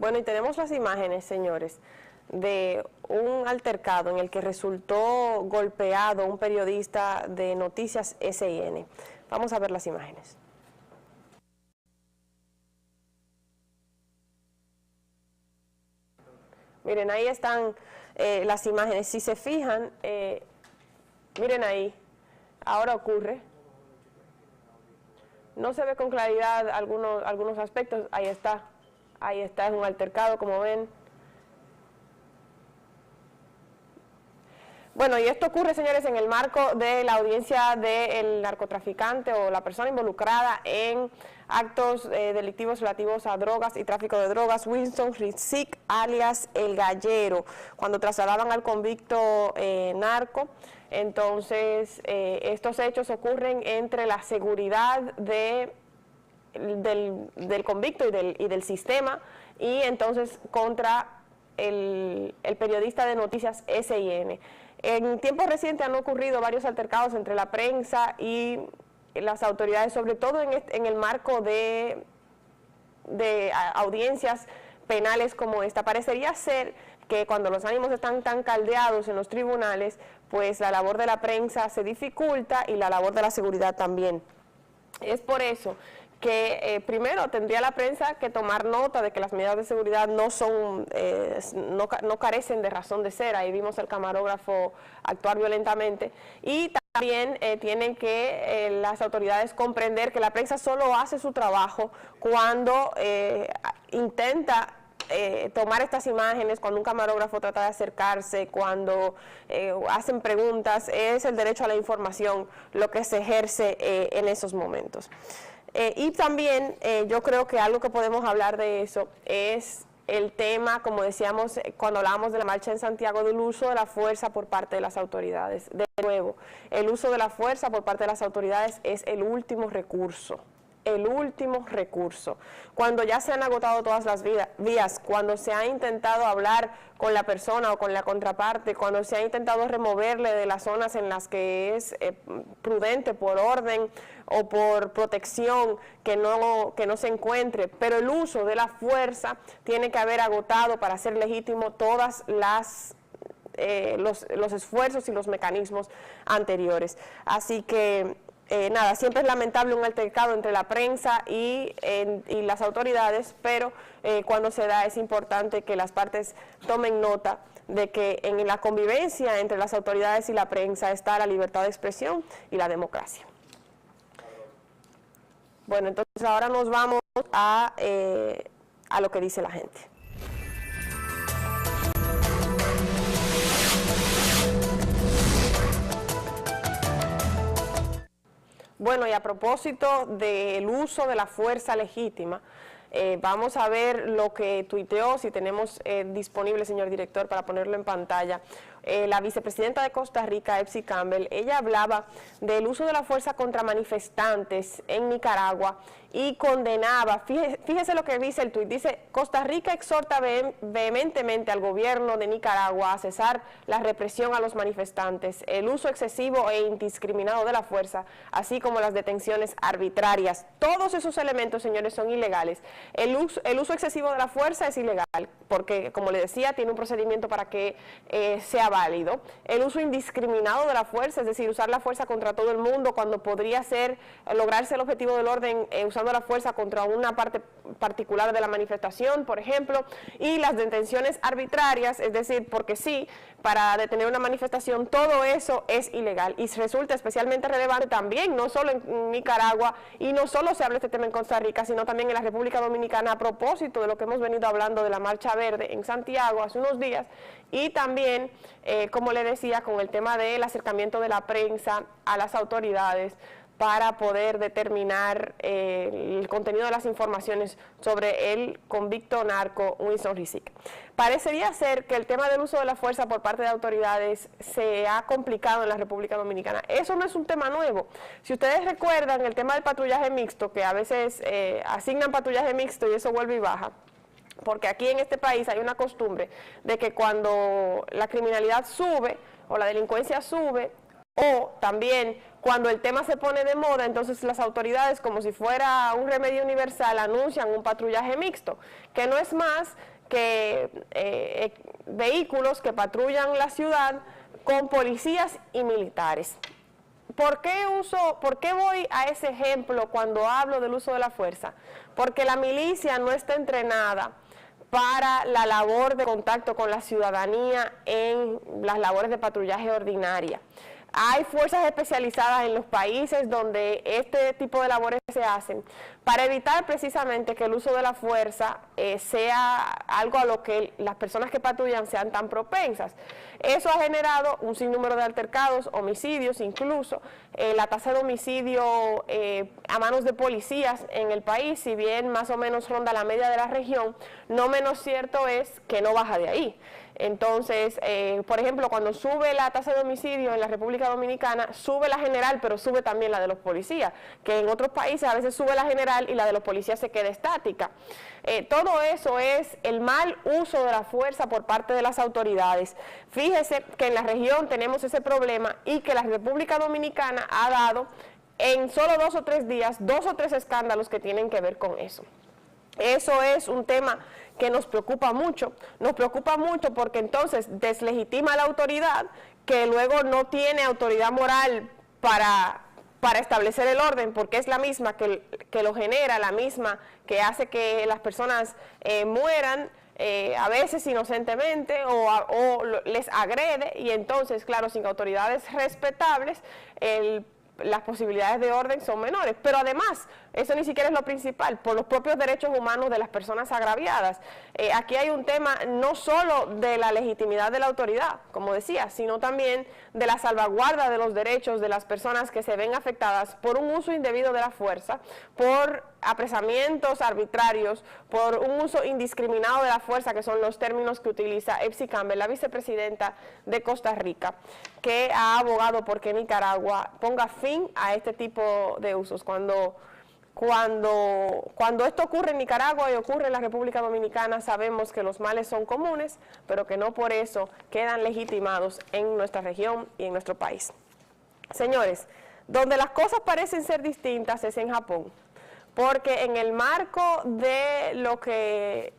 Bueno, y tenemos las imágenes, señores, de un altercado en el que resultó golpeado un periodista de Noticias SIN. Vamos a ver las imágenes. Miren, ahí están las imágenes. Si se fijan, miren ahí, ahora ocurre. No se ve con claridad algunos aspectos. Ahí está, es un altercado, como ven. Bueno, y esto ocurre, señores, en el marco de la audiencia del narcotraficante o la persona involucrada en actos delictivos relativos a drogas y tráfico de drogas, Winston Rizik, alias El Gallero, cuando trasladaban al convicto narco. Entonces, estos hechos ocurren entre la seguridad del convicto y del sistema, y entonces contra el periodista de Noticias SIN. En tiempos recientes han ocurrido varios altercados entre la prensa y las autoridades, sobre todo en el marco de audiencias penales como esta. Parecería ser que cuando los ánimos están tan caldeados en los tribunales, pues la labor de la prensa se dificulta y la labor de la seguridad también. Es por eso que primero tendría la prensa que tomar nota de que las medidas de seguridad no carecen de razón de ser. Ahí vimos al camarógrafo actuar violentamente, y también tienen que las autoridades comprender que la prensa solo hace su trabajo cuando intenta tomar estas imágenes, cuando un camarógrafo trata de acercarse, cuando hacen preguntas. Es el derecho a la información lo que se ejerce en esos momentos. Y también yo creo que algo que podemos hablar de eso es el tema, como decíamos cuando hablábamos de la marcha en Santiago, del uso de la fuerza por parte de las autoridades. De nuevo, el uso de la fuerza por parte de las autoridades es el último recurso. El último recurso. Cuando ya se han agotado todas las vías, cuando se ha intentado hablar con la persona o con la contraparte, cuando se ha intentado removerle de las zonas en las que es prudente por orden o por protección que no se encuentre, pero el uso de la fuerza tiene que haber agotado para ser legítimo todas los esfuerzos y los mecanismos anteriores. Así que nada, siempre es lamentable un altercado entre la prensa y las autoridades, pero cuando se da es importante que las partes tomen nota de que en la convivencia entre las autoridades y la prensa está la libertad de expresión y la democracia. Bueno, entonces ahora nos vamos a lo que dice la gente. Bueno, y a propósito del uso de la fuerza legítima, vamos a ver lo que tuiteó, si tenemos disponible, señor director, para ponerlo en pantalla, la vicepresidenta de Costa Rica, Epsi Campbell. Ella hablaba del uso de la fuerza contra manifestantes en Nicaragua y condenaba, fíjese lo que dice el tuit, dice: Costa Rica exhorta vehementemente al gobierno de Nicaragua a cesar la represión a los manifestantes, el uso excesivo e indiscriminado de la fuerza, así como las detenciones arbitrarias. Todos esos elementos, señores, son ilegales. El uso excesivo de la fuerza es ilegal, porque, como le decía, tiene un procedimiento para que sea válido. El uso indiscriminado de la fuerza, es decir, usar la fuerza contra todo el mundo cuando podría lograrse el objetivo del orden usando la fuerza contra una parte particular de la manifestación, por ejemplo. Y las detenciones arbitrarias, es decir, porque sí, para detener una manifestación, todo eso es ilegal, y resulta especialmente relevante también, no solo en Nicaragua, y no solo se habla de este tema en Costa Rica, sino también en la República Dominicana, a propósito de lo que hemos venido hablando de la Marcha Verde en Santiago hace unos días, y también, como le decía, con el tema del acercamiento de la prensa a las autoridades para poder determinar el contenido de las informaciones sobre el convicto narco Winston Rizik. Parecería ser que el tema del uso de la fuerza por parte de autoridades se ha complicado en la República Dominicana. Eso no es un tema nuevo. Si ustedes recuerdan el tema del patrullaje mixto, que a veces asignan patrullaje mixto y eso vuelve y baja, porque aquí en este país hay una costumbre de que cuando la criminalidad sube o la delincuencia sube, o también cuando el tema se pone de moda, entonces las autoridades, como si fuera un remedio universal, anuncian un patrullaje mixto, que no es más vehículos que patrullan la ciudad con policías y militares. ¿Por qué voy a ese ejemplo cuando hablo del uso de la fuerza? Porque la milicia no está entrenada para la labor de contacto con la ciudadanía en las labores de patrullaje ordinaria. Hay fuerzas especializadas en los países donde este tipo de labores se hacen para evitar precisamente que el uso de la fuerza sea algo a lo que las personas que patrullan sean tan propensas. Eso ha generado un sinnúmero de altercados, homicidios incluso. La tasa de homicidio a manos de policías en el país, si bien más o menos ronda la media de la región, no menos cierto es que no baja de ahí. Entonces, por ejemplo, cuando sube la tasa de homicidio en la República Dominicana, sube la general, pero sube también la de los policías, que en otros países a veces sube la general y la de los policías se queda estática. Todo eso es el mal uso de la fuerza por parte de las autoridades. Fíjese que en la región tenemos ese problema y que la República Dominicana ha dado en solo 2 o 3 días 2 o 3 escándalos que tienen que ver con eso. Eso es un tema que nos preocupa mucho porque entonces deslegitima a la autoridad, que luego no tiene autoridad moral para establecer el orden, porque es la misma que lo genera, la misma que hace que las personas mueran, a veces inocentemente o les agrede, y entonces, claro, sin autoridades respetables, las posibilidades de orden son menores. Pero además, eso ni siquiera es lo principal, por los propios derechos humanos de las personas agraviadas. Aquí hay un tema no solo de la legitimidad de la autoridad, como decía, sino también de la salvaguarda de los derechos de las personas que se ven afectadas por un uso indebido de la fuerza, por apresamientos arbitrarios, por un uso indiscriminado de la fuerza, que son los términos que utiliza Epsi Campbell, la vicepresidenta de Costa Rica, que ha abogado porque Nicaragua ponga fin a este tipo de usos. Cuando esto ocurre en Nicaragua y ocurre en la República Dominicana, sabemos que los males son comunes, pero que no por eso quedan legitimados en nuestra región y en nuestro país. Señores, donde las cosas parecen ser distintas es en Japón, porque en el marco de lo que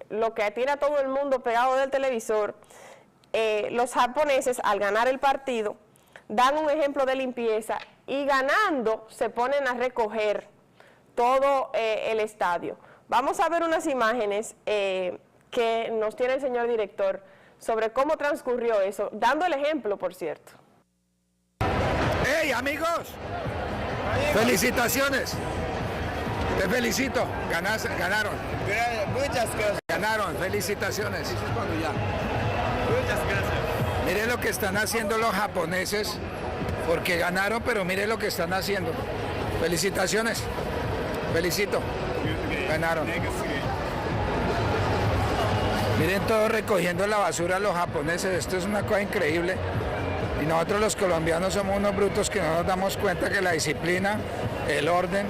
tiene a todo el mundo pegado del televisor, los japoneses, al ganar el partido, dan un ejemplo de limpieza y ganando se ponen a recoger todo el estadio. Vamos a ver unas imágenes que nos tiene el señor director sobre cómo transcurrió eso, dando el ejemplo, por cierto. ¡Hey, amigos! ¡Felicitaciones! Te felicito, ganaron. Muchas gracias. Ganaron, felicitaciones. Muchas gracias. Miren lo que están haciendo los japoneses, porque ganaron, pero miren lo que están haciendo. Felicitaciones. Felicito. Ganaron. Miren todos recogiendo la basura los japoneses, esto es una cosa increíble. Y nosotros los colombianos somos unos brutos que no nos damos cuenta que la disciplina, el orden,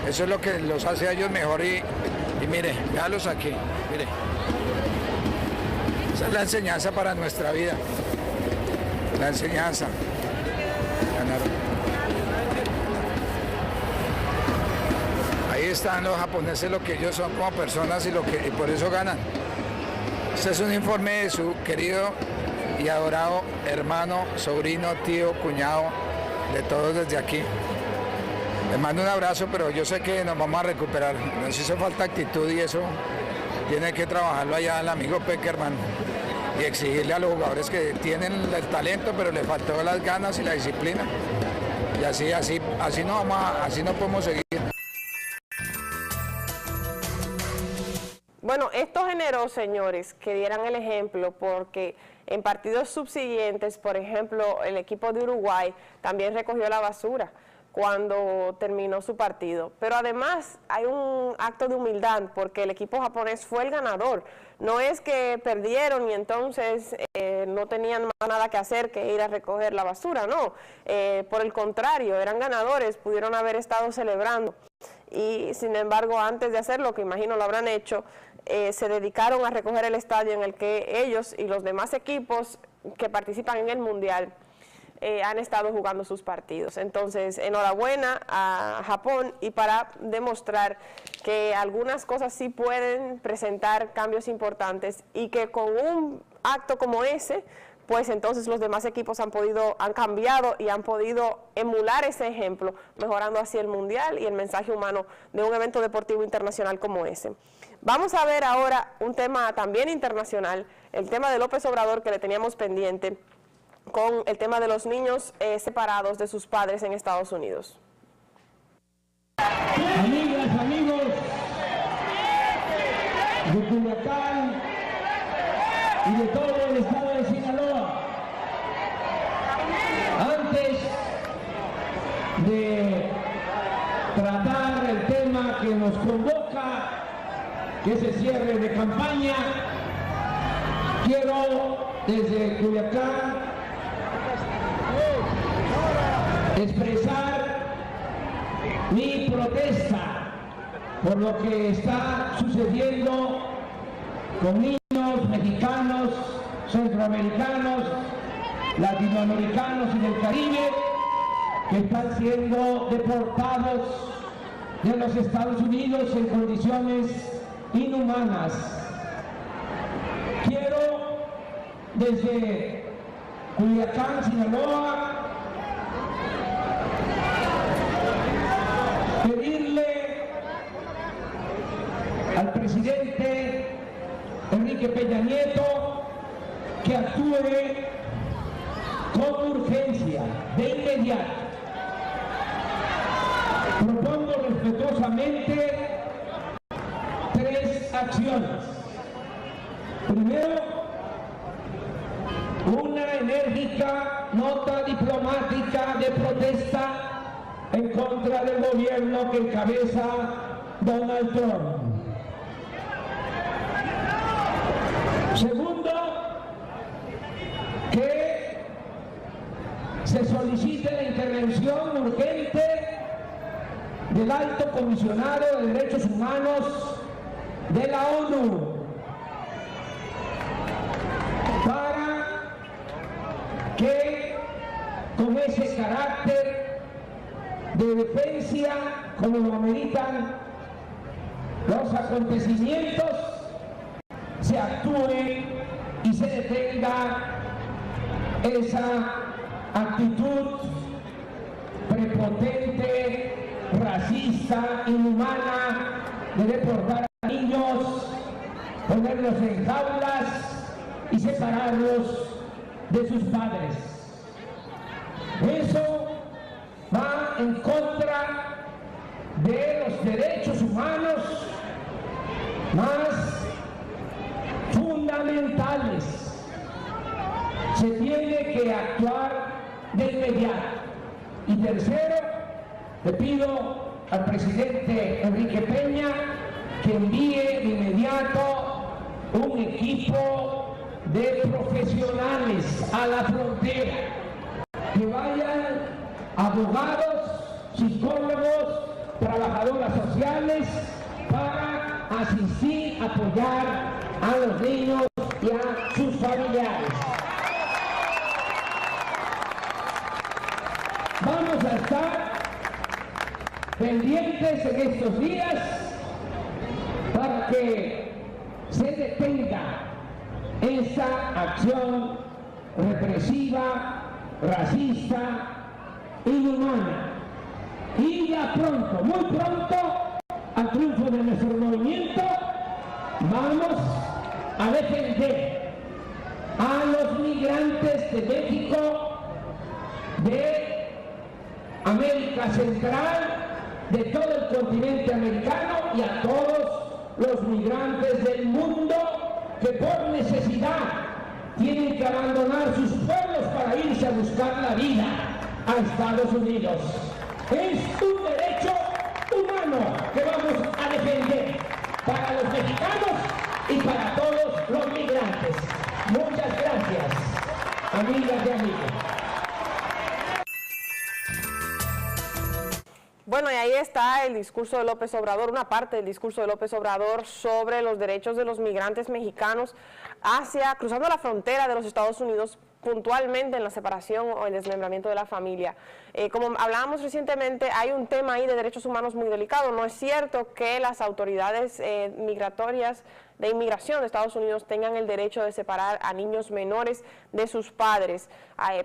eso es lo que los hace a ellos mejor. Y mire, véalos aquí, mire. Esa es la enseñanza para nuestra vida. La enseñanza. Ganaron. Ahí están los japoneses, lo que ellos son como personas y por eso ganan. Este es un informe de su querido y adorado hermano, sobrino, tío, cuñado, de todos desde aquí. Les mando un abrazo, pero yo sé que nos vamos a recuperar. Nos hizo falta actitud y eso tiene que trabajarlo allá el amigo Peckerman y exigirle a los jugadores que tienen el talento, pero le faltó las ganas y la disciplina. Y así no podemos seguir. Bueno, esto generó, señores, que dieran el ejemplo, porque en partidos subsiguientes, por ejemplo, el equipo de Uruguay también recogió la basura cuando terminó su partido. Pero además hay un acto de humildad, porque el equipo japonés fue el ganador. No es que perdieron y entonces no tenían más nada que hacer que ir a recoger la basura, no. Por el contrario, eran ganadores, pudieron haber estado celebrando. Y sin embargo, antes de hacerlo, que imagino lo habrán hecho, se dedicaron a recoger el estadio en el que ellos y los demás equipos que participan en el Mundial han estado jugando sus partidos. Entonces, enhorabuena a Japón, y para demostrar que algunas cosas sí pueden presentar cambios importantes y que con un acto como ese, pues entonces los demás equipos han cambiado y han podido emular ese ejemplo, mejorando así el Mundial y el mensaje humano de un evento deportivo internacional como ese. Vamos a ver ahora un tema también internacional, el tema de López Obrador, que le teníamos pendiente, con el tema de los niños separados de sus padres en Estados Unidos. Amigas, amigos de Culiacán y de todo el estado de Sinaloa, antes de tratar el tema que nos convoca, que es el cierre de campaña, quiero desde Culiacán expresar mi protesta por lo que está sucediendo con niños mexicanos, centroamericanos, latinoamericanos y del Caribe que están siendo deportados de los Estados Unidos en condiciones inhumanas. Quiero desde Culiacán, Sinaloa, pedirle al presidente Enrique Peña Nieto que actúe con urgencia, de inmediato. Propongo respetuosamente 3 acciones. Primero, una enérgica nota diplomática de protesta en contra del gobierno que encabeza Donald Trump. Segundo, que se solicite la intervención urgente del Alto Comisionado de Derechos Humanos de la ONU para que, con ese carácter de defensa como lo ameritan los acontecimientos, se actúe y se detenga esa actitud prepotente, racista, inhumana de deportar a niños, ponerlos en jaulas y separarlos de sus padres. Eso va en contra de los derechos humanos más fundamentales. Se tiene que actuar de inmediato. Y tercero, le pido al presidente Enrique Peña que envíe de inmediato un equipo de profesionales a la frontera, que vayan abogados, psicólogos, trabajadoras sociales para asistir, apoyar a los niños y a sus familiares. Vamos a estar pendientes en estos días para que se detenga esa acción represiva, racista, inhumana. Y ya pronto, muy pronto, al triunfo de nuestro movimiento, vamos a defender a los migrantes de México, de América Central, de todo el continente americano y a todos los migrantes del mundo que por necesidad tienen que abandonar sus pueblos para irse a buscar la vida a Estados Unidos. Es un derecho humano que vamos a defender para los mexicanos y para todos los migrantes. Muchas gracias, amigas y amigos. Bueno, y ahí está el discurso de López Obrador, una parte del discurso de López Obrador sobre los derechos de los migrantes mexicanos cruzando la frontera de los Estados Unidos puntualmente en la separación o el desmembramiento de la familia. Como hablábamos recientemente, hay un tema ahí de derechos humanos muy delicado. No es cierto que las autoridades migratorias de inmigración de Estados Unidos tengan el derecho de separar a niños menores de sus padres.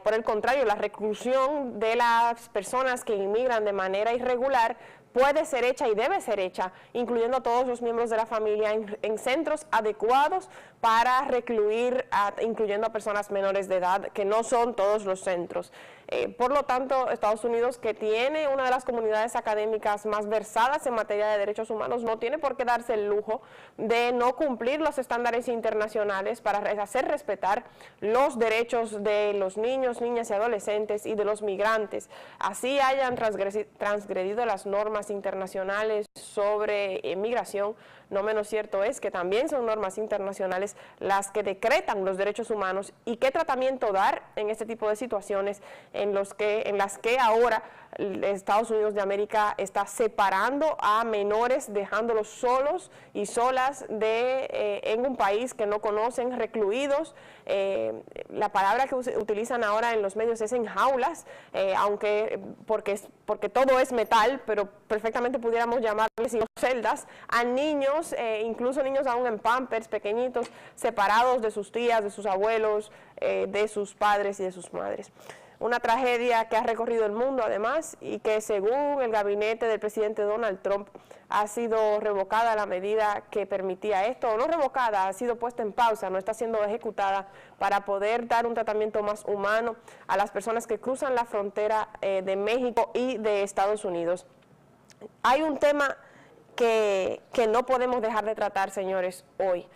Por el contrario, la reclusión de las personas que inmigran de manera irregular puede ser hecha y debe ser hecha, incluyendo a todos los miembros de la familia en centros adecuados para recluir, incluyendo a personas menores de edad, que no son todos los centros. Por lo tanto, Estados Unidos, que tiene una de las comunidades académicas más versadas en materia de derechos humanos, no tiene por qué darse el lujo de no cumplir los estándares internacionales para hacer respetar los derechos de los niños, niñas y adolescentes y de los migrantes. Así hayan transgredido las normas internacionales sobre migración, no menos cierto es que también son normas internacionales las que decretan los derechos humanos y qué tratamiento dar en este tipo de situaciones en las que ahora Estados Unidos de América está separando a menores, dejándolos solos y solas en un país que no conocen, recluidos. La palabra que utilizan ahora en los medios es en jaulas, porque todo es metal, pero perfectamente pudiéramos llamarles celdas, a niños, incluso niños aún en pampers, pequeñitos, separados de sus tías, de sus abuelos, de sus padres y de sus madres. Una tragedia que ha recorrido el mundo además y que según el gabinete del presidente Donald Trump ha sido revocada la medida que permitía esto, o no revocada, ha sido puesta en pausa, no está siendo ejecutada para poder dar un tratamiento más humano a las personas que cruzan la frontera de México y de Estados Unidos. Hay un tema que no podemos dejar de tratar, señores, hoy.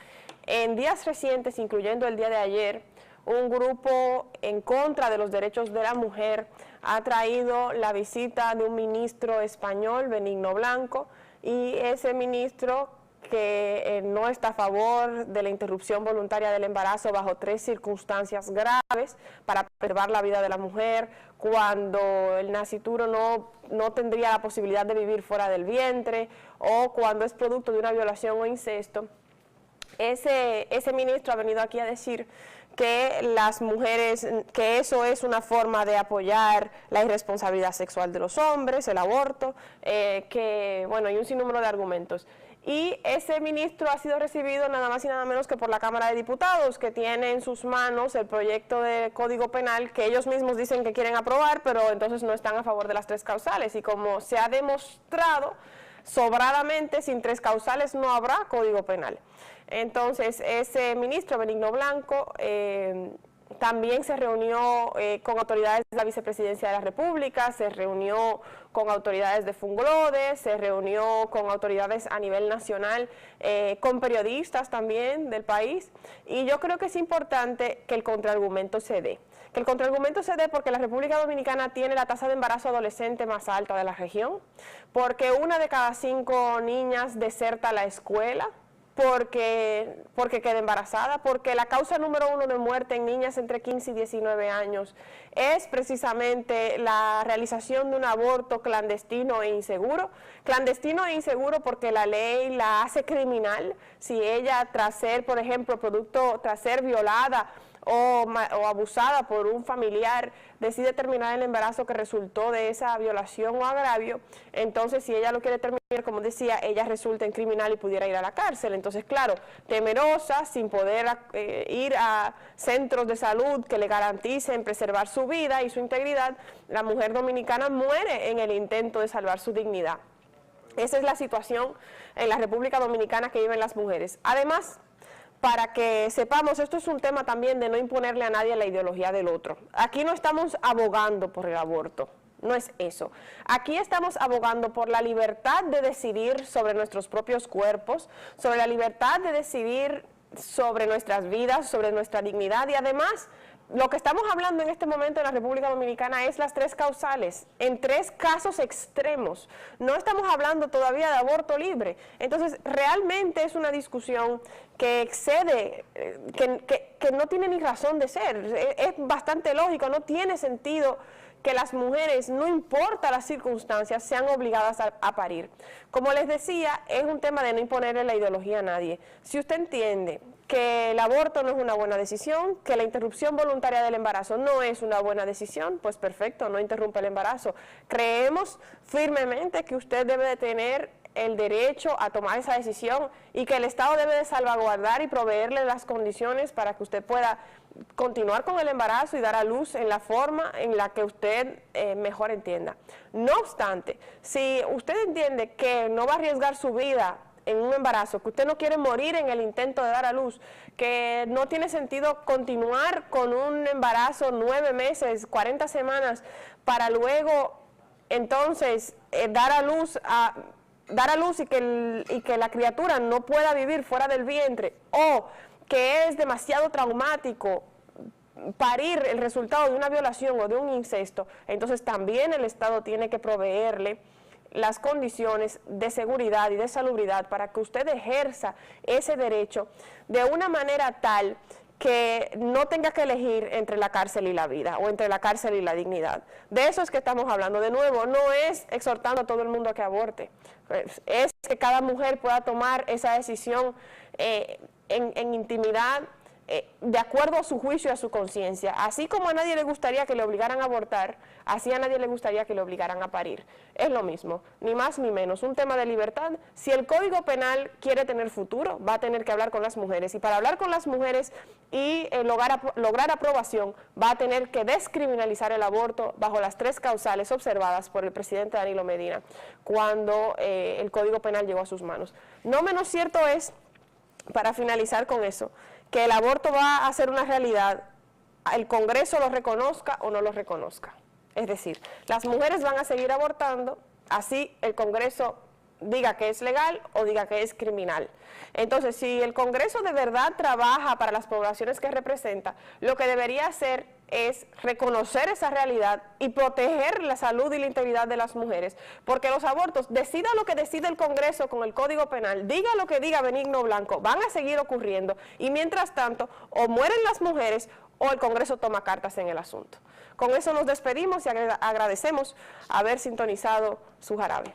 En días recientes, incluyendo el día de ayer, un grupo en contra de los derechos de la mujer ha traído la visita de un ministro español, Benigno Blanco, y ese ministro que no está a favor de la interrupción voluntaria del embarazo bajo 3 circunstancias graves para preservar la vida de la mujer, cuando el nascituro no tendría la posibilidad de vivir fuera del vientre o cuando es producto de una violación o incesto. Ese ministro ha venido aquí a decir que las mujeres, que eso es una forma de apoyar la irresponsabilidad sexual de los hombres, el aborto, bueno, hay un sinnúmero de argumentos. Y ese ministro ha sido recibido nada más y nada menos que por la Cámara de Diputados, que tiene en sus manos el proyecto de Código Penal que ellos mismos dicen que quieren aprobar, pero entonces no están a favor de las 3 causales. Y como se ha demostrado sobradamente, sin 3 causales no habrá Código Penal. Entonces, ese ministro, Benigno Blanco, también se reunió con autoridades de la Vicepresidencia de la República, se reunió con autoridades de Funglode, se reunió con autoridades a nivel nacional, con periodistas también del país, y yo creo que es importante que el contraargumento se dé. Que el contraargumento se dé porque la República Dominicana tiene la tasa de embarazo adolescente más alta de la región, porque 1 de cada 5 niñas deserta la escuela, porque queda embarazada, porque la causa número 1 de muerte en niñas entre 15 y 19 años es precisamente la realización de un aborto clandestino e inseguro. Clandestino e inseguro porque la ley la hace criminal si ella, tras ser, por ejemplo, tras ser violada o abusada por un familiar, decide terminar el embarazo que resultó de esa violación o agravio. Entonces, si ella lo quiere terminar, como decía, ella resulta en criminal y pudiera ir a la cárcel. Entonces, claro, temerosa, sin poder ir a centros de salud que le garanticen preservar su vida y su integridad, la mujer dominicana muere en el intento de salvar su dignidad. Esa es la situación en la República Dominicana que viven las mujeres. Además, para que sepamos, esto es un tema también de no imponerle a nadie la ideología del otro. Aquí no estamos abogando por el aborto, no es eso. Aquí estamos abogando por la libertad de decidir sobre nuestros propios cuerpos, sobre la libertad de decidir sobre nuestras vidas, sobre nuestra dignidad, y además lo que estamos hablando en este momento en la República Dominicana es las 3 causales, en 3 casos extremos. No estamos hablando todavía de aborto libre. Entonces, realmente es una discusión que excede, que no tiene ni razón de ser. Es bastante lógico, no tiene sentido que las mujeres, no importa las circunstancias, sean obligadas a parir. Como les decía, es un tema de no imponerle la ideología a nadie. Si usted entiende que el aborto no es una buena decisión, que la interrupción voluntaria del embarazo no es una buena decisión, pues perfecto, no interrumpe el embarazo. Creemos firmemente que usted debe de tener el derecho a tomar esa decisión y que el Estado debe de salvaguardar y proveerle las condiciones para que usted pueda continuar con el embarazo y dar a luz en la forma en la que usted mejor entienda. No obstante, si usted entiende que no va a arriesgar su vida en un embarazo, que usted no quiere morir en el intento de dar a luz, que no tiene sentido continuar con un embarazo 9 meses, 40 semanas, para luego entonces dar a luz y que la criatura no pueda vivir fuera del vientre, o que es demasiado traumático parir el resultado de una violación o de un incesto, entonces también el Estado tiene que proveerle las condiciones de seguridad y de salubridad para que usted ejerza ese derecho de una manera tal que no tenga que elegir entre la cárcel y la vida, o entre la cárcel y la dignidad. De eso es que estamos hablando. De nuevo, no es exhortando a todo el mundo a que aborte, es que cada mujer pueda tomar esa decisión en intimidad, de acuerdo a su juicio y a su conciencia. Así como a nadie le gustaría que le obligaran a abortar, así a nadie le gustaría que le obligaran a parir. Es lo mismo, ni más ni menos, un tema de libertad. Si el Código Penal quiere tener futuro, va a tener que hablar con las mujeres, y para hablar con las mujeres y lograr aprobación, va a tener que descriminalizar el aborto bajo las 3 causales observadas por el presidente Danilo Medina cuando el Código Penal llegó a sus manos. No menos cierto es, para finalizar con eso, que el aborto va a ser una realidad, el Congreso lo reconozca o no lo reconozca. Es decir, las mujeres van a seguir abortando, así el Congreso diga que es legal o diga que es criminal. Entonces, si el Congreso de verdad trabaja para las poblaciones que representa, lo que debería hacer es reconocer esa realidad y proteger la salud y la integridad de las mujeres, porque los abortos, decida lo que decida el Congreso con el Código Penal, diga lo que diga Benigno Blanco, van a seguir ocurriendo, y mientras tanto, o mueren las mujeres o el Congreso toma cartas en el asunto. Con eso nos despedimos y agradecemos haber sintonizado su jarabe.